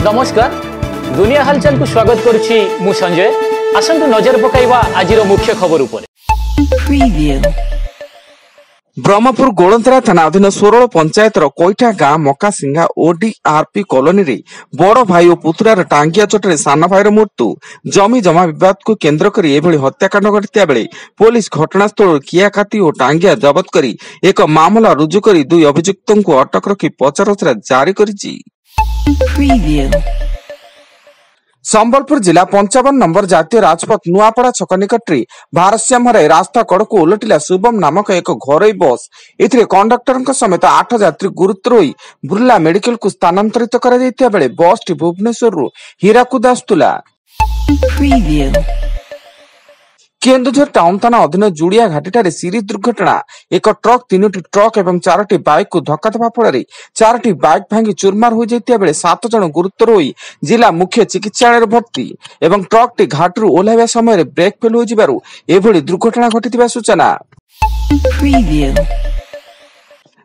नमस्कार दुनिया हालचाल को स्वागत करुछि मु संजय। आसंतु नजर पकाइबा आजिर मुख्य खबर उपरे। ब्रह्मपुर गोलंतरा थाना अधीन सोरल पंचायत कोईठा गाँ मकासिंगा ओडीआरपी कॉलोनी रे बड़ भाई और पुतुरार टांगिया चोटरे सान भाईर मृत्यु जमी जमा विवाद को केन्द्र करी एभली हत्याकांड घटिता बेले पुलिस घटनास्थल कियाकाती और टांगिया जबत करी एक मामला रुजु करी दुई अभियुक्तों को अटक रखी पचराउचरा जारी करिछि। संबलपुर जिला 55 नंबर जातीय राजपथ नुआपड़ा छक निकट भारसाम्य रास्ता कड़ को उलटिला शुभम नामक एक घरोई बस। एथिरे कंडक्टर समेत 8 यात्री गुरुतर होई बुर्ला मेडिकल को स्थानांतरित करा जायतिया बेले बस टी भुवनेश्वर रु हीराकुद आस्तुला। केन्दुझर टाउन थाना अधीन जुड़िया घाटी सीरी दुर्घटना एक ट्रक 3टी ट्रक और 4टी बाइक को धक्का देवा फल 4टी बाइक भांगी चूरमार हो जाता बेले 7 जन गुरुतर होई जिला मुख्य चिकित्सालय भर्ती एवं ट्रक टी घाटू ओह्लाइबा समय ब्रेक फेल हो एभली दुर्घटना घटी सूचना।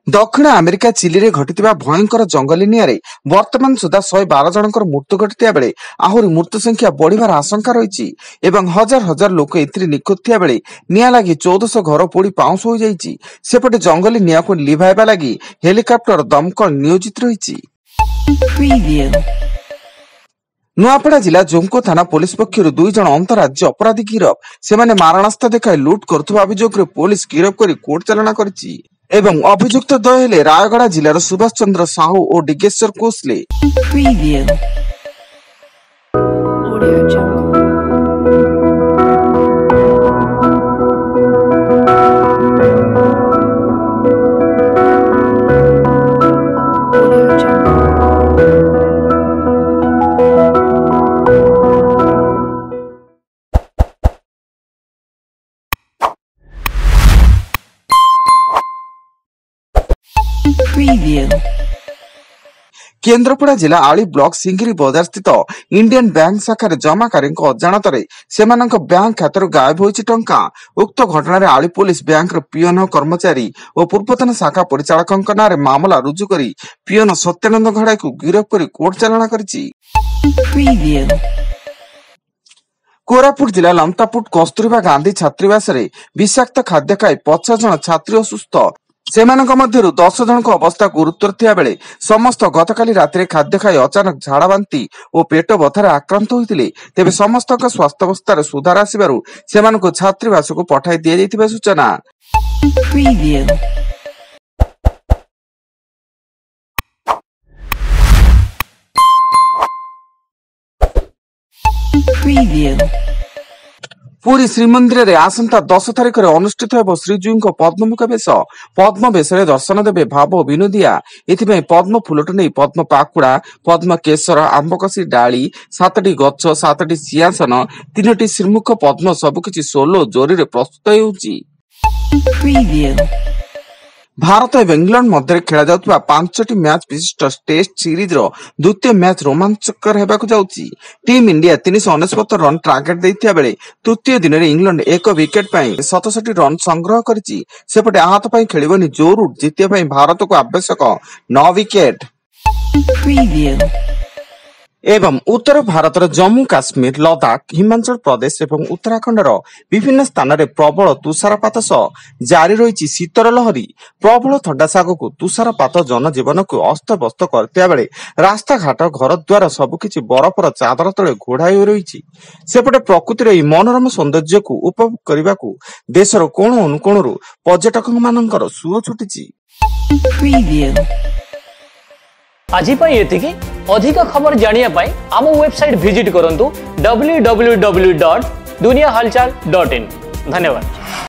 दक्षिण अमेरिका चिली रे घटिथिबा भयंकर जंगली निआरे वर्तमान सुधा 112 जनकर मृत्यु घटिथिया बेले आहुरी मृत्यु संख्या बढ़िबार आशंका रहिछि एवं हजार हजार लोक एथिरे निखोज थिया बेले निया लागि 1400 घर पोड़ी पाउंस हो जाइछि। सेपटे जंगली निया को लिभाइबा लागि हेलिकॉप्टर दमकल नियोजित रहिछि। नुआपड़ा जिला जोंको थाना पुलिस पक्षर 2 जन अंतरराज्य अपराधी गिरफ सेमाने मारणास्त्र देखाई लुट करथुबा अभियोग रे पुलिस गिरफ करी कोर्ट चालाना करछि एवं अभियुक्त द्वय हेले रायगड़ा जिलार सुभाष चंद्र साहू और डिगेश्वर कोसले। केन्द्रापड़ा जिला आली ब्लॉक सिंगिरी बाजार स्थित इंडियन बैंक शाखा जमाकारी अजाणत बैंक खातर गायब होइछि टंका। उक्त घटना आली पुलिस बैंक पियन कर्मचारी और पूर्वतन शाखा परिचालक नारे मामला रुजु करी पियन सत्यानंद घड़ाई को गिरफ करी कोर्ट चालाना करिछि। कोरापुट जिला लमतापुट कस्तूरबा गांधी छात्रावास विषाक्त खाद्य खाई 50 जन छात्री असुस्थ सेमानक मध्यरु 10 जन को अवस्था गुरुतर थिया बेले समस्त गतकाली रात्रि खाद्य खाई अचानक झाड़ा बांती और पेट बथार आक्रांत होइतिले। तेबे समस्त स्वास्थ्य अवस्था सुधार आसिबारु सेमानक छात्रावास को पठाई दिया जायतिबा सूचना। पुरी श्रीमंदिर रे आसंता 10 तारिख रे अनुष्ठित हेबो श्रीजीव को पद्ममुख बेश रे दर्शन देबे भाव विनोदिया। एथिपई पद्म फुलटू नहीं पद्म पाकुड़ा पद्म केसर आंबकसी डाली 7टी गछ 7टी सिंहासन 3टी श्रीमुख पद्म सबकिछि सोलो जोरी रे प्रस्तुत हेउछि। भारत और इंग्लैंड मध्य खेला जाउतबा 5टी मैच विशिष्ट टेस्ट सीरीज रो द्वितीय मैच रोमांचकर हेबाकु जाउछि। टीम इंडिया 349 रन टार्गेट दैथिया बेले तृतीय दिन रे इंग्लैंड 1 विकेट पई 67 रन संग्रह करिछि। सेपटे आहत पई खेलिबनी जोरू जितिया पई भारत को आवश्यक 9 विकेट। एवं उत्तर भारत जम्मू काश्मीर लद्दाख हिमाचल प्रदेश एवं उत्तराखंड विभिन्न स्थान रे प्रबल तुषारपात सह जारी रही शीतर लहरी। प्रबल थंडा सागक तुषारपात जनजीवन को अस्तव्यस्त करते बेले रास्ता घाट घर द्वार सबकिछि बरफर चादर तले घोड़ाई हो रही। सेपटे प्रकृतिर मनोरम सौंदर्य को उपभोग करने को देशर कोण अनुकोणरू पर्यटक मानकर सुओ छुटिछि। आज अधिक खबर जानिया पाई आम वेबसाइट विजिट करंतु www.duniyahalchal.in। धन्यवाद।